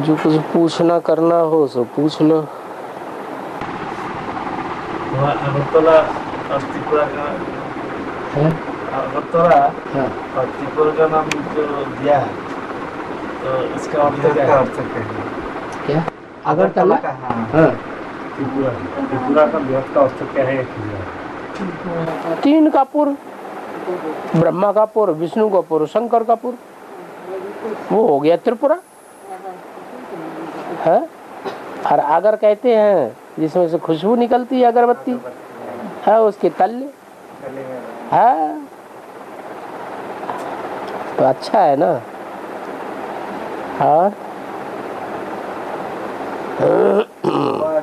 जो कुछ पूछना करना हो सो पूछ लो। अगरतला और त्रिपुरा का है? अगरतला हाँ। और त्रिपुरा का नाम जो दिया है तो इसका अर्थ क्या है? क्या अगरतला का? हाँ हाँ। त्रिपुरा का बृहद का अर्थ क्या है? तीन का पुर, ब्रह्मा का पुर, विष्णु का पुर, शंकर का पुर, वो हो गया त्रिपुरा है। और अगर कहते हैं जिसमें से खुशबू निकलती है अगरबत्ती है, उसके तल्ले है तो अच्छा है ना। और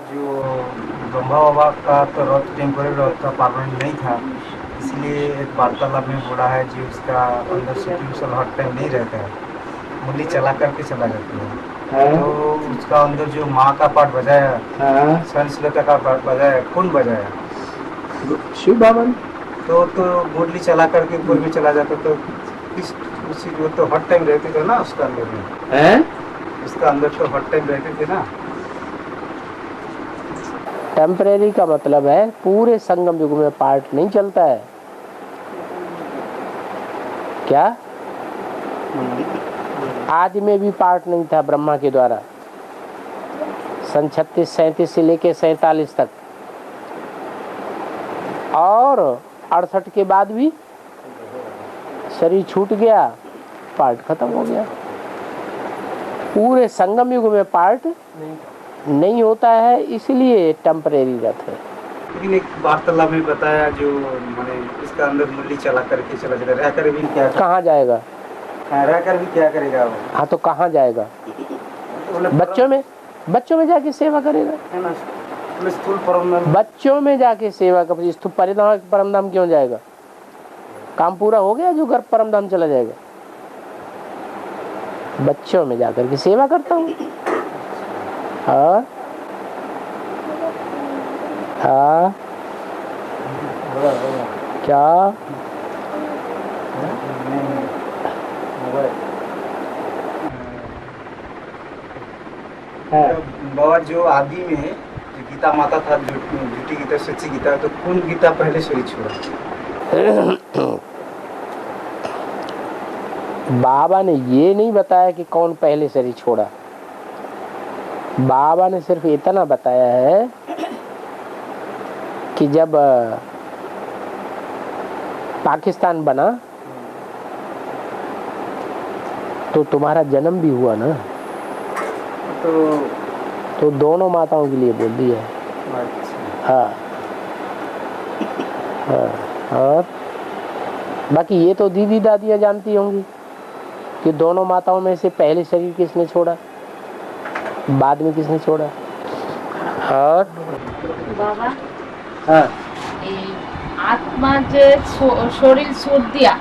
जो ब्रह्मा बाबा का तो रथ टेम्पोररी रथ था, परमानेंट नहीं था, इसलिए एक वार्तालाप में बोला है जी उसका अंदर सिचुएशन हर टाइम नहीं रहता है, मुरली चला करके चला जाता है। तो उसका अंदर जो माँ का पार्ट बजाया, संस्कृत का पार्ट बजाया, कौन बजाया? शिव बाबा। तो मुरली चला करके ऊपर में चला जाता तो किस उसी वो तो हर टाइम रहते थे ना उसका अंदर में, उसका अंदर तो हर टाइम रहते थे ना। टेम्परेरी का मतलब है पूरे संगम युग में पार्ट नहीं चलता है। क्या आदि में भी पार्ट नहीं था ब्रह्मा के द्वारा, सन 36-37 से लेके 47 तक, और 68 के बाद भी शरीर छूट गया, पार्ट खत्म हो गया। पूरे संगम युग में पार्ट नहीं होता है, इसलिए टेम्परेरी रथ है। लेकिन एक वार्तालाप में बताया जो मैंने इसका अंदर मुरली चला करके चला जाएगा, रह कर भी क्या कहाँ जाएगा? रह कर भी क्या करेगा वो? हाँ तो कहाँ जाएगा? बच्चों में जाके सेवा करेगा, है ना, स्थूल परम बच्चों में जाके सेवा कर। स्थूल परम धाम क्यों जाएगा? काम पूरा हो गया जो घर परम धाम चला जाएगा। बच्चों में जाकर के सेवा करता हूँ। हाँ हाँ क्या बाबा जो आदि में जो गीता माता था, झूठी गीता सच्ची गीता, तो कौन गीता पहले शरीर छोड़ा? बाबा ने ये नहीं बताया कि कौन पहले शरीर छोड़ा। बाबा ने सिर्फ इतना बताया है कि जब पाकिस्तान बना तो तुम्हारा जन्म भी हुआ ना, तो दोनों माताओं के लिए बोल दिया। हाँ हाँ। और बाकी ये तो दीदी दादियाँ जानती होंगी कि दोनों माताओं में से पहले शरीर किसने छोड़ा, बाद में किसने छोड़ा। और बाबा हाँ आत्मा जे शरीर छोड़ दिया,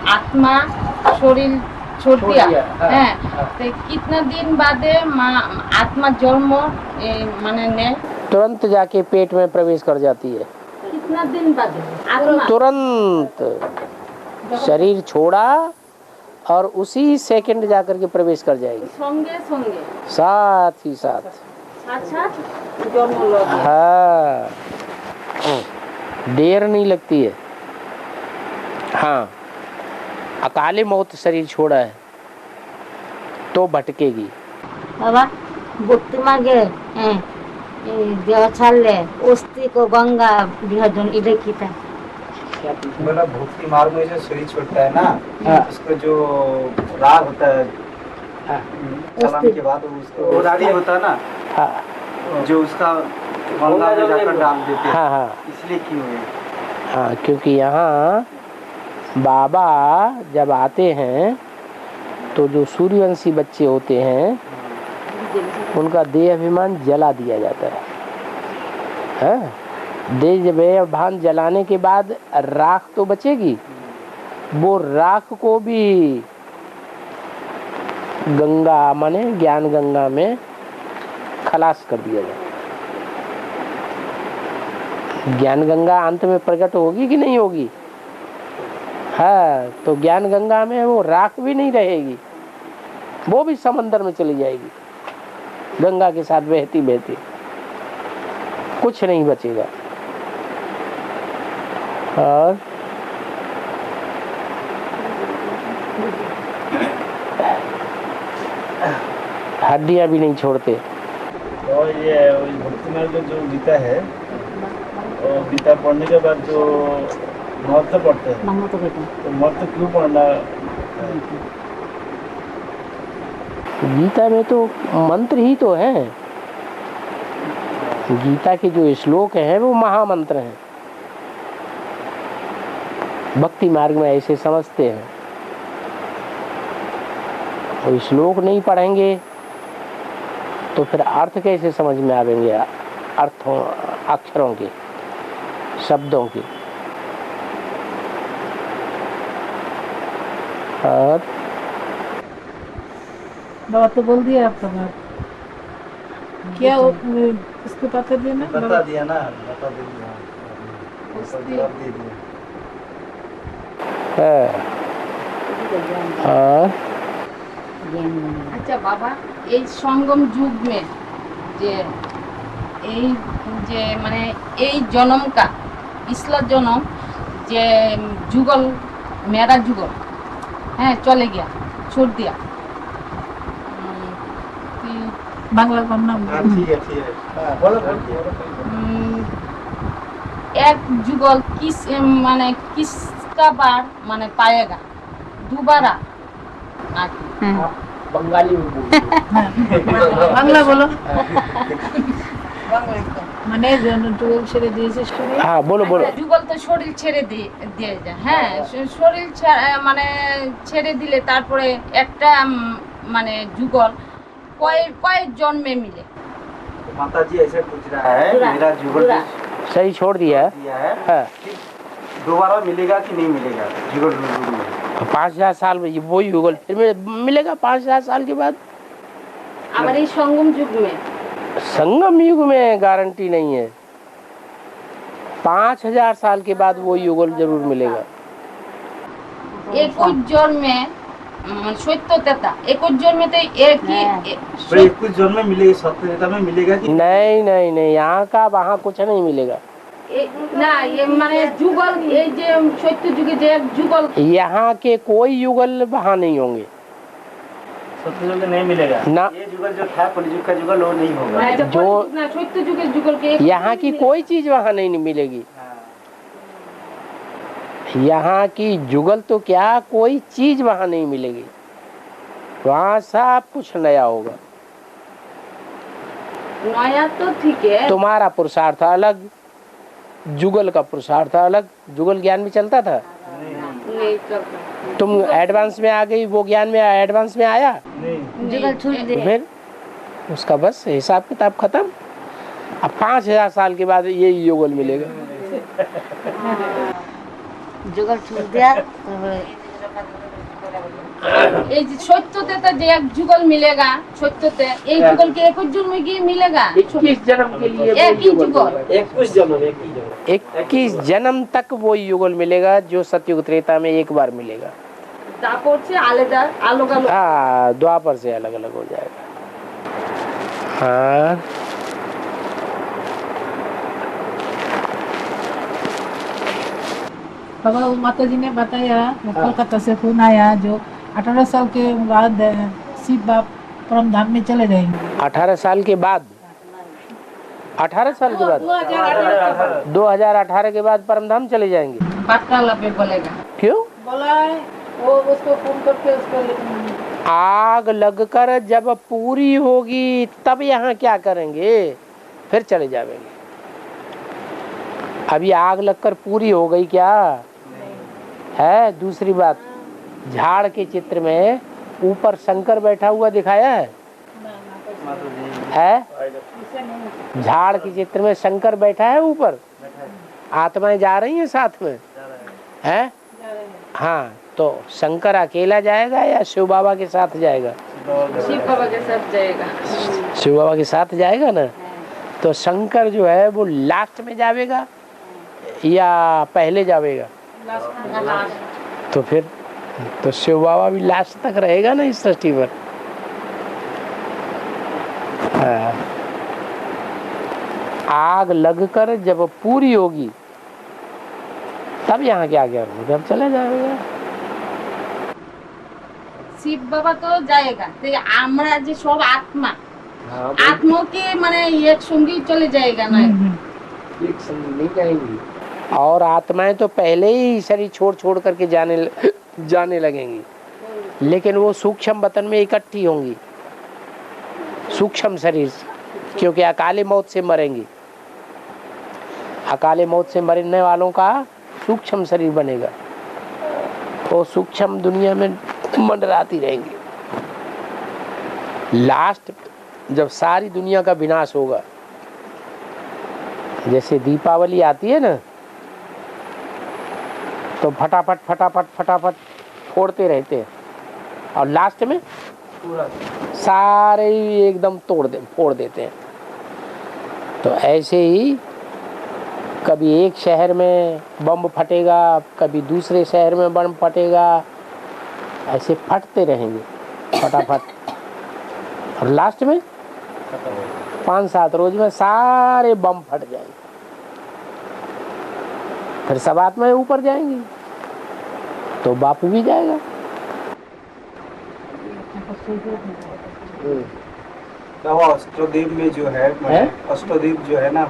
आत्मा शरीर छोड़ दिया है, तो कितना दिन बाद आत्मा जन्म माने ने तुरंत जाके पेट में प्रवेश कर जाती है। कितना दिन बाद आत्मा तुरंत शरीर छोड़ा और उसी सेकंड जाकर के प्रवेश कर जाएगी, संगे संगे साथ ही साथ जन्म लो। हाँ देर नहीं लगती है। हाँ अकाले मौत शरीर छोड़ा है तो भटकेगी। बाबा भक्ति मागे देह छाड़ले अस्थि को गंगा विसर्जन इधर की था। मतलब भक्ति मार्ग में जो शरीर छोड़ता है ना, उसको जो राग होता है चलाने के बाद उसको रागी होता है ना, जो उसका गंगा में जाकर डाल देते हैं। हाँ इसलिए क्यों है? हाँ क्योंकि यहाँ बाबा जब आते हैं तो जो सूर्यवंशी बच्चे होते हैं उनका देह अभिमान जला दिया जाता है। देह अभिमान जलाने के बाद राख तो बचेगी, वो राख को भी गंगा माने ज्ञान गंगा में खलास कर दिया जाए। ज्ञान गंगा अंत में प्रकट होगी कि नहीं होगी? हाँ तो ज्ञान गंगा में वो राख भी नहीं रहेगी, वो भी समंदर में चली जाएगी, गंगा के साथ बहती बहती, कुछ नहीं बचेगा। और हड्डियां भी नहीं छोड़ते। और ये भक्ति मार्ग जो गीता है, और गीता पढ़ने के बाद जो महत्व पढ़ते हैं, तो महत्व क्यों पढ़ना? गीता में तो मंत्र ही तो है, गीता के जो श्लोक हैं वो महामंत्र हैं। भक्ति मार्ग में ऐसे समझते हैं। और श्लोक नहीं पढ़ेंगे तो फिर अर्थ कैसे समझ में आवेंगे, अर्थों अक्षरों के, शब्दों के। और बाबा तो बोल दिया आपका बात, क्या उसको पता दिया ना? बता दिया ना, बता दिया, जवाब दे दिया। और আচ্ছা বাবা, এই সঙ্গম যুগ মে যে এই যে মানে এই জনমকা পিছলা জনম যে যুগল মেরা যুগল হ্যাঁ চলে গিয়া छोड़ दिया बांग्ला का नाम हाँ, ठीक है बोलो एक जुगल किस माने किसका बार माने पाएगा दोबारा बंगाली में बोल बांग्ला बोलो। মানে যুগল ছেড়ে দিয়েছে শরীর। हाँ बोलो बोलो। যুগল তো শরীর ছেড়ে দিয়ে যায়, হ্যাঁ শরীর মানে ছেড়ে দিলে তারপরে একটা মানে যুগল কয় জন্মে मिले? माता जी ऐसे पूछ रहा है, मेरा जुगल सही छोड़ दिया है। हाँ। दोबारा मिलेगा कि नहीं मिलेगा जुगल? 5000 साल में वो युगल फिर मिलेगा 5000 साल के बाद। हमारे संगम युग में, संगम युग में गारंटी नहीं है, 5000 साल के बाद वो युगल जरूर मिलेगा। एक जन्म में सत्यता एक जन्म में तो एक ही कुछ जन्म में मिलेगा, सत्यता में मिलेगा कि नहीं नहीं नहीं, यहाँ का वहाँ कुछ नहीं मिलेगा। ना ये माने जुगल ये जे सत्य जुगे जे जुगल यहाँ के कोई युगल वहाँ नहीं होंगे सत्ययुग नहीं मिलेगा ना। ये जुगल जो था कलयुग का जुगल वो नहीं होगा। जो ना सत्य जुगे जुगल के यहाँ की कोई चीज वहाँ नहीं मिलेगी। यहाँ की जुगल तो क्या, कोई चीज वहाँ नहीं मिलेगी, वहाँ सब कुछ नया होगा। नया तो ठीक है, तुम्हारा पुरुषार्थ अलग, जुगल का पुरुषार्थ अलग। जुगल ज्ञान में चलता था, नहीं चलता। तुम एडवांस में आ गई, वो ज्ञान में एडवांस में आया, जुगल छूट दे। फिर उसका बस हिसाब किताब खत्म। अब 5000 साल के बाद ये युगल मिलेगा। जुगल छूट दिया तो ये सत्यता जे एक जुगल मिलेगा, सत्यते एक जुगल के एक जन्म में की मिलेगा 21 जन्म के लिए एक ही जुगल 21 जन्म तक वो युगल मिलेगा, जो सतयुग त्रेता में एक बार मिलेगा। तापर से आलादा अलग अलग हाँ, द्वापर से अलग अलग हो जाएगा। हाँ बाबा वो माता जी ने बताया, कोलकाता से फोन आया, जो 18 साल के बाद शिव बाप परम धाम में चले जाएंगे। 18 साल के बाद, 18 साल के बाद 2018 के बाद परमधाम चले जाएंगे। पक्का लपे बोलेगा क्यों? बोला है वो उसको फोन करके उसको आग लगकर जब पूरी होगी तब यहाँ क्या करेंगे, फिर चले जाएंगे। अभी आग लगकर पूरी हो गई क्या है? दूसरी बात, झाड़ के चित्र में ऊपर शंकर बैठा हुआ दिखाया है? झाड़ के चित्र में शंकर बैठा है ऊपर, आत्माएं जा रही हैं साथ में है? हाँ, तो शंकर अकेला जाएगा या शिव बाबा के साथ जाएगा? शिव बाबा के साथ जाएगा। शिव बाबा के साथ जाएगा ना। तो शंकर जो है वो लास्ट में जाएगा या पहले जाएगा? तो फिर तो शिव बाबा भी लास्ट तक रहेगा ना इस सृष्टि पर। हाँ। आग लगकर जब पूरी होगी तब यहाँ क्या क्या जब चले जाएगा। শিব বাবা তো জায়গা তো আমরা যে সব আত্মা आत्मा के माने एक संगी चले जाएगा ना एक संग नहीं जाएंगी। और आत्माएं तो पहले ही शरीर छोड़ छोड़ करके जाने लगेंगी, लेकिन वो सूक्ष्म वतन में इकट्ठी होंगी सूक्ष्म शरीर से, क्योंकि अकाले मौत से मरेंगी। अकाले मौत से मरने वालों का सूक्ष्म शरीर बनेगा, वो सूक्ष्म दुनिया में मंडराती रहेंगी। लास्ट जब सारी दुनिया का विनाश होगा, जैसे दीपावली आती है ना, तो फटाफट फटाफट फटाफट फोड़ते रहते हैं और लास्ट में सारे ही एकदम फोड़ देते हैं। तो ऐसे ही कभी एक शहर में बम फटेगा, कभी दूसरे शहर में बम फटेगा, ऐसे फटते रहेंगे फटाफट और लास्ट में 5-7 रोज में सारे बम फट जाएंगे। फिर सब आत्माएं ऊपर जाएंगी तो बाप भी जाएगा। तो अष्टदेव में जो है अष्टदेव जो है ना,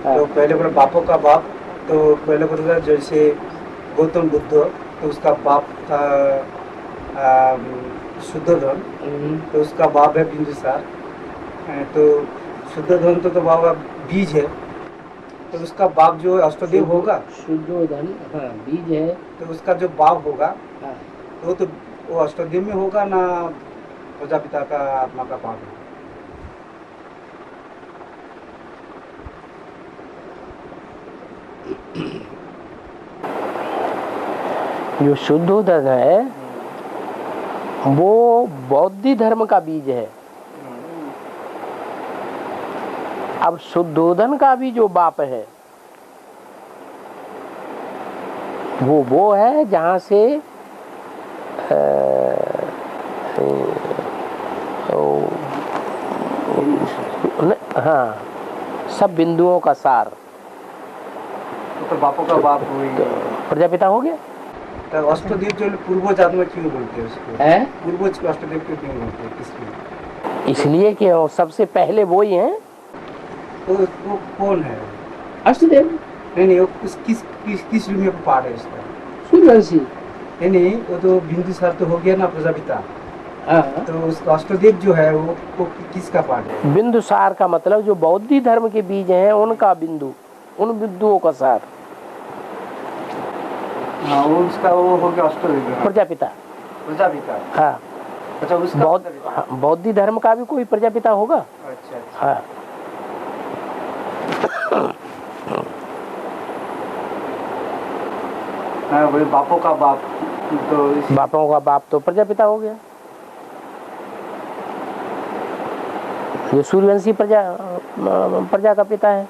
तो पहले बोला बापों का बाप, तो पहले बोला जैसे गौतम बुद्ध, तो उसका बाप था शुद्धोधन, तो उसका बाप है बिंदुसार। तो शुद्धोधन तो बाबा बीज है, तो उसका बाप जो अष्टदेव होगा, शुद्धोधन हाँ बीज है, तो उसका जो बाप होगा हाँ। तो वो अष्टदेव में होगा ना प्रजापिता का आत्मा का बाप है। जो शुद्धोधन है वो बौद्धी धर्म का बीज है। अब शुद्धोधन का भी जो बाप है वो है जहाँ से हाँ सब बिंदुओं का सार, तो बापों का बाप हुई प्रजापिता हो गया। तो अष्टदेव जो पूर्वज आत्मा क्यों बोलते हैं उसको? है पूर्वज को अष्टदेव क्यों बोलते हैं? किसलिए? इसलिए कि सबसे पहले वो ही हैं। तो वो कौन है? अष्टदेव नहीं वो किस रूप में पार्ट है इसका? सूर्यवंशी नहीं वो तो बिंदुसार तो हो गया ना प्रजापिता। तो उसका अष्टदेव जो है वो किसका पार्ट है? बिंदुसार का मतलब जो बौद्धी धर्म के बीज हैं उनका बिंदु, उन बिंदुओं का सार। हाँ वो उसका वो हो गया अष्टदेव प्रजापिता। प्रजापिता हाँ अच्छा उसका बौद्धी धर्म का भी कोई प्रजापिता होगा। अच्छा हाँ हाँ वही बापों का बाप, तो बापों का बाप तो प्रजापिता हो गया। जो सूर्यवंशी प्रजा का पिता है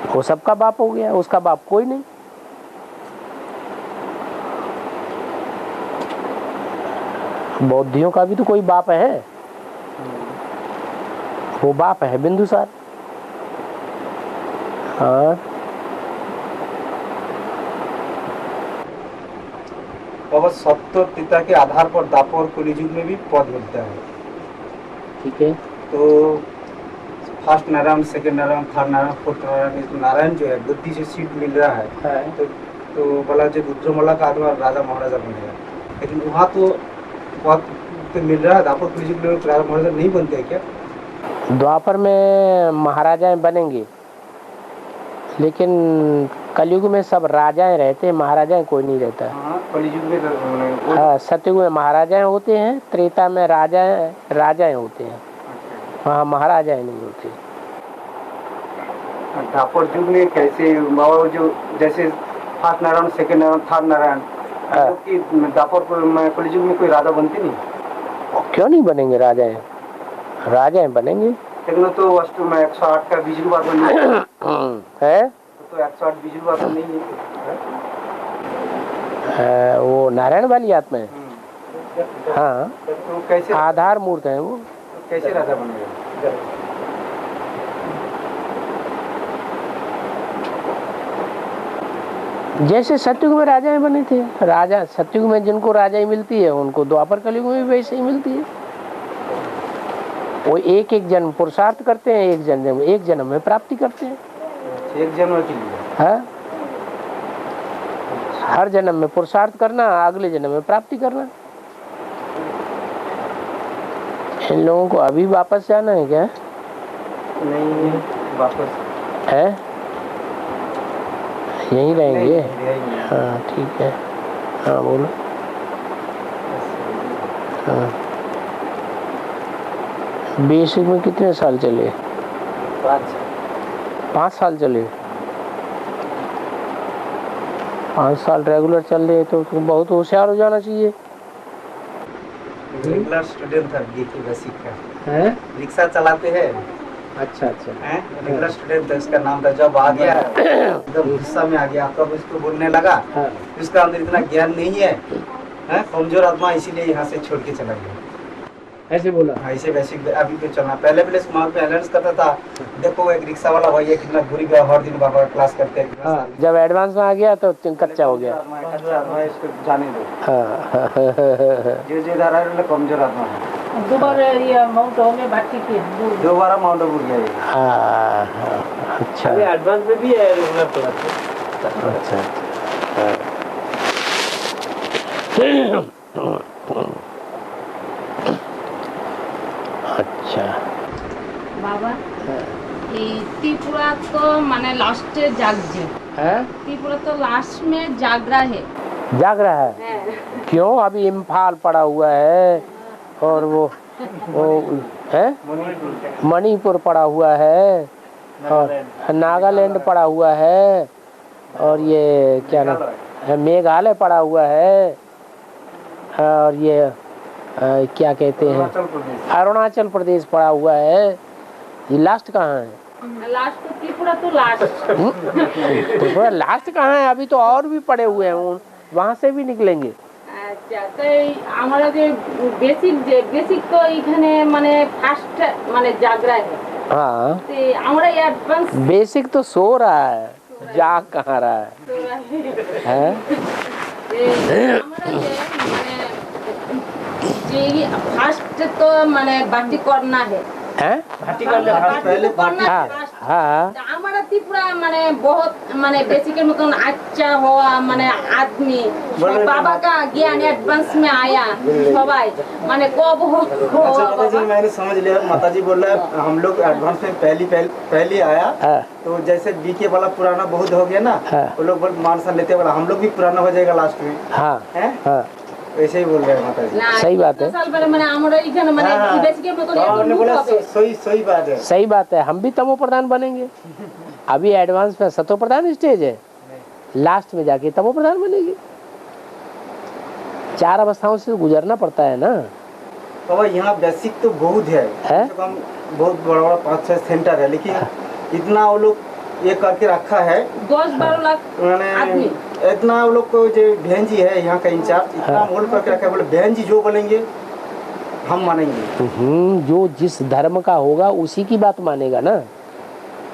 वो सबका बाप हो गया, उसका बाप कोई नहीं। बौद्धियों का भी तो कोई बाप है, वो बाप है बिंदुसार। हाँ बाबा सत्य पिता के आधार पर दापर और कलियुग में भी पद मिलता है। ठीक है। तो first Narayan, second Narayan, third Narayan, fourth Narayan, Narayan जो है बुद्धि से सीट मिल रहा है। तो बोला जो रुद्रमला का आत्मा राजा महाराजा बनेगा, लेकिन वहाँ तो पद तो मिल रहा है। दापर कलियुग में राजा महाराजा नहीं बनते हैं क्या? द्वापर में महाराजाएं बनेंगे, लेकिन कलयुग में सब राजाएं रहते हैं, महाराजाएं कोई नहीं रहता। हाँ कलयुग में हाँ सतयुग में महाराजाएं होते हैं, त्रेता में राजाएं होते हैं, वहाँ महाराजाएं नहीं होते। दापर युग में कैसे बाबा जो जैसे first Narayan, second Narayan, third Narayan, दापर कलयुग में कोई राजा बनते नहीं? क्यों नहीं बनेंगे? राजाएं बनेंगे। लेकिन तो अष्ट में 108 का बीज बात है तो 108 बीज बात नहीं है। वो नारायण वाली आत्मा है। हाँ तो कैसे आधार मूर्त है वो। कैसे राजा बनेगा? जैसे सतयुग में राजाएं बने थे, राजा सतयुग में जिनको राजाएं मिलती है उनको द्वापर कलयुग में भी वैसे ही मिलती है। वो एक एक जन्म पुरुषार्थ करते हैं, एक जन्म में प्राप्ति करते हैं। एक जन्म के लिए हाँ, हर जन्म में पुरुषार्थ करना, अगले जन्म में प्राप्ति करना। इन लोगों को अभी वापस जाना है क्या? नहीं, वापस है, यहीं रहेंगे? नहीं। हाँ ठीक है, हाँ बोलो। हाँ, बेसिक में कितने साल चले? 5 साल चले। 5 साल रेगुलर चल रहे तो तुम बहुत होशियार हो जाना चाहिए। रेगुलर स्टूडेंट था बीके बेसिक का, हैं? रिक्शा चलाते हैं। अच्छा अच्छा। रेगुलर स्टूडेंट था, उसका नाम था। जब आ गया एकदम गुस्सा में आ गया, कब उसको बोलने लगा हाँ। उसका अंदर इतना ज्ञान नहीं है, कमजोर आत्मा, इसीलिए यहाँ से छोड़ के चला गया। ऐसे बोला? ऐसे बेसिक अभी तो चलना, पहले वहाँ पे अलाउंस करता था। देखो एक रिक्शा वाला भैया कितना बुरी का हर दिन बाबा क्लास करते हैं। हाँ, जब एडवांस में आ गया तो कच्चा हो गया। कच्चा आत्मा है, इसको जाने दो। हाँ जो धारा है कमजोर आत्मा है। दोबारा ये माउंट आबू में भर्ती किया। दोबारा माउंट आबू गया ये। हाँ, अच्छा एडवांस में भी है रेगुलर क्लास। अच्छा। अच्छा বাবা এই त्रिपुरा तो माने लास्ट जागजे है, त्रिपुरा तो लास्ट में जाग रहा है। जाग रहा है? क्यों? अभी इम्फाल पड़ा हुआ है और वो है मणिपुर पड़ा हुआ है और नागालैंड पड़ा हुआ है और ये क्या नाम है, मेघालय पड़ा हुआ है और ये क्या कहते हैं अरुणाचल प्रदेश पड़ा हुआ है। ये लास्ट कहाँ है? लास्ट तो त्रिपुरा तो लास्ट। त्रिपुरा लास्ट कहाँ है? अभी तो और भी पड़े हुए हैं, वहाँ से भी निकलेंगे। আচ্ছা, তাই আমরা যে বেসিক তো এখানে মানে ফার্স্ট মানে জাগরা है। हाँ, ते আমরা এডভান্স बेसिक तो सो रहा है, जाग कहाँ रहा है? हैं? আমরা যে ফার্স্ট তো মানে বাটি করना है। हैं? पहले हाँ हाँ हमारा त्रिपुरा माने बहुत माने बेसिक के मतलब अच्छा हुआ माने आदमी बाबा का ज्ञान एडवांस में आया सबाई माने कब हो अच्छा माताजी, मैंने समझ लिया। माताजी बोल रहा है हम लोग एडवांस में पहली आया हाँ तो जैसे बीके वाला पुराना बहुत हो गया ना, हाँ। वो लोग बहुत मान सन लेते वाला, हम लोग भी पुराना हो जाएगा लास्ट में, हाँ हैं? हाँ, वैसे ही बोल रहे हैं माताजी। सही बात है। साल पहले माने हमारा इधर माने हाँ। बेसिक के मतलब उन्होंने बोला सही बात है। सही बात है, हम भी तमो प्रधान बनेंगे। अभी एडवांस में सतो प्रधान स्टेज है, लास्ट में जाके तमो प्रधान बनेगी। 4 अवस्थाओं से गुजरना पड़ता है ना। बाबा यहाँ बेसिक तो बहुत है, है? कम से कम बहुत बड़ा 5-6 सेंटर है, लेकिन इतना वो लोग ये करके रखा है 10-12 लाख उन्होंने। आदमी। इतना वो लोग को जो बहन जी है यहाँ का इंचार्ज, इतना मोल करके रखा है, बोले बहन जी जो बोलेंगे हम मानेंगे। जो जिस धर्म का होगा उसी की बात मानेगा ना।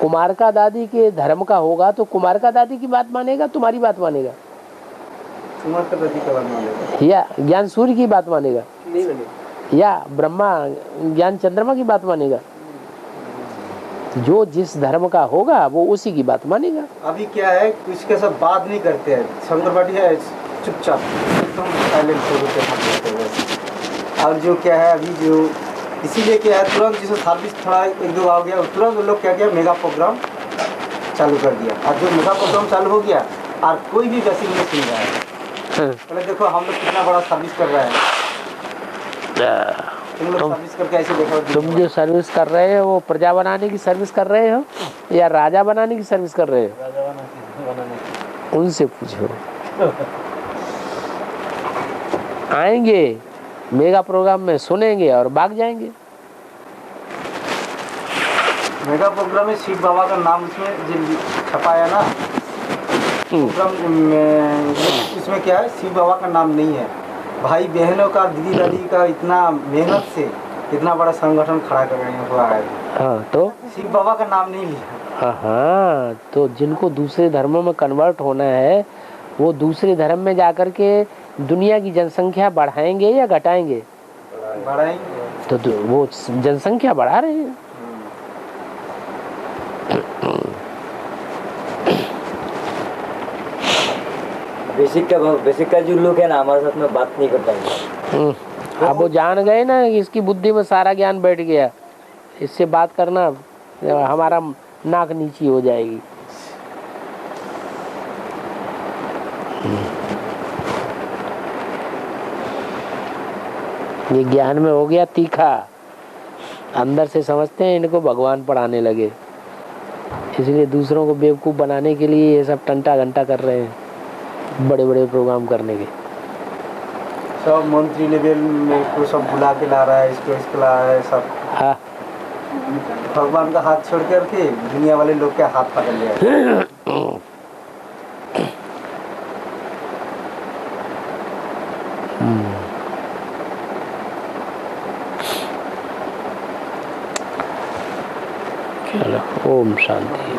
कुमारका दादी के धर्म का होगा तो कुमारका दादी की बात मानेगा, तुम्हारी बात मानेगा, तुम्हारे तो प्रति का बात मानेगा या ज्ञान सूर्य की बात मानेगा, या ब्रह्मा ज्ञान चंद्रमा की बात मानेगा। जो जिस धर्म का होगा वो उसी की बात मानेगा। अभी क्या है कुछ के सब बात नहीं करते हैं, शंकरपाटी है चुपचाप एकदम साइलेंट हो होते हैं। और जो क्या है अभी जो इसीलिए क्या है तुरंत जैसे सर्विस थोड़ा 1-2 आ गया, तुरंत वो लोग क्या किया मेगा प्रोग्राम चालू कर दिया। और जो मेगा प्रोग्राम चालू हो गया और कोई भी बेसिक नहीं सुन रहा है। पहले देखो हम लोग कितना बड़ा सर्विस कर रहे हैं, तुम लोग सर्विस करके ऐसे देखो। तुम जो सर्विस कर रहे हो वो प्रजा बनाने की सर्विस कर रहे हो या राजा बनाने की सर्विस कर रहे हो? उनसे पूछो। आएंगे मेगा प्रोग्राम में सुनेंगे और भाग जाएंगे। मेगा प्रोग्राम में शिव बाबा का नाम उसमें जो छपाया ना प्रोग्राम में, इसमें क्या है शिव बाबा का नाम नहीं है। भाई बहनों का दीदी दादी का इतना मेहनत से इतना बड़ा संगठन खड़ा कर रहे हुआ है, हाँ तो शिव बाबा का नाम नहीं लिया। हाँ, तो जिनको दूसरे धर्मों में कन्वर्ट होना है वो दूसरे धर्म में जाकर के दुनिया की जनसंख्या बढ़ाएंगे या घटाएंगे? बढ़ाएंगे। तो वो जनसंख्या बढ़ा रहे हैं। बेसिक का जो लोग है ना हमारे साथ में बात नहीं कर पाएंगे। अब वो जान गए ना कि इसकी बुद्धि में सारा ज्ञान बैठ गया, इससे बात करना हमारा नाक नीची हो जाएगी। ये ज्ञान में हो गया तीखा, अंदर से समझते हैं इनको भगवान पढ़ाने लगे, इसलिए दूसरों को बेवकूफ़ बनाने के लिए ये सब टंटा घंटा कर रहे हैं, बड़े बड़े प्रोग्राम करने के। सब मंत्री लेवल में को सब बुला के ला रहा है, इसको ला रहा है सब। हाँ, भगवान का हाथ छोड़ करके दुनिया वाले लोग के हाथ पकड़ लिया। चलो, ओम शांति।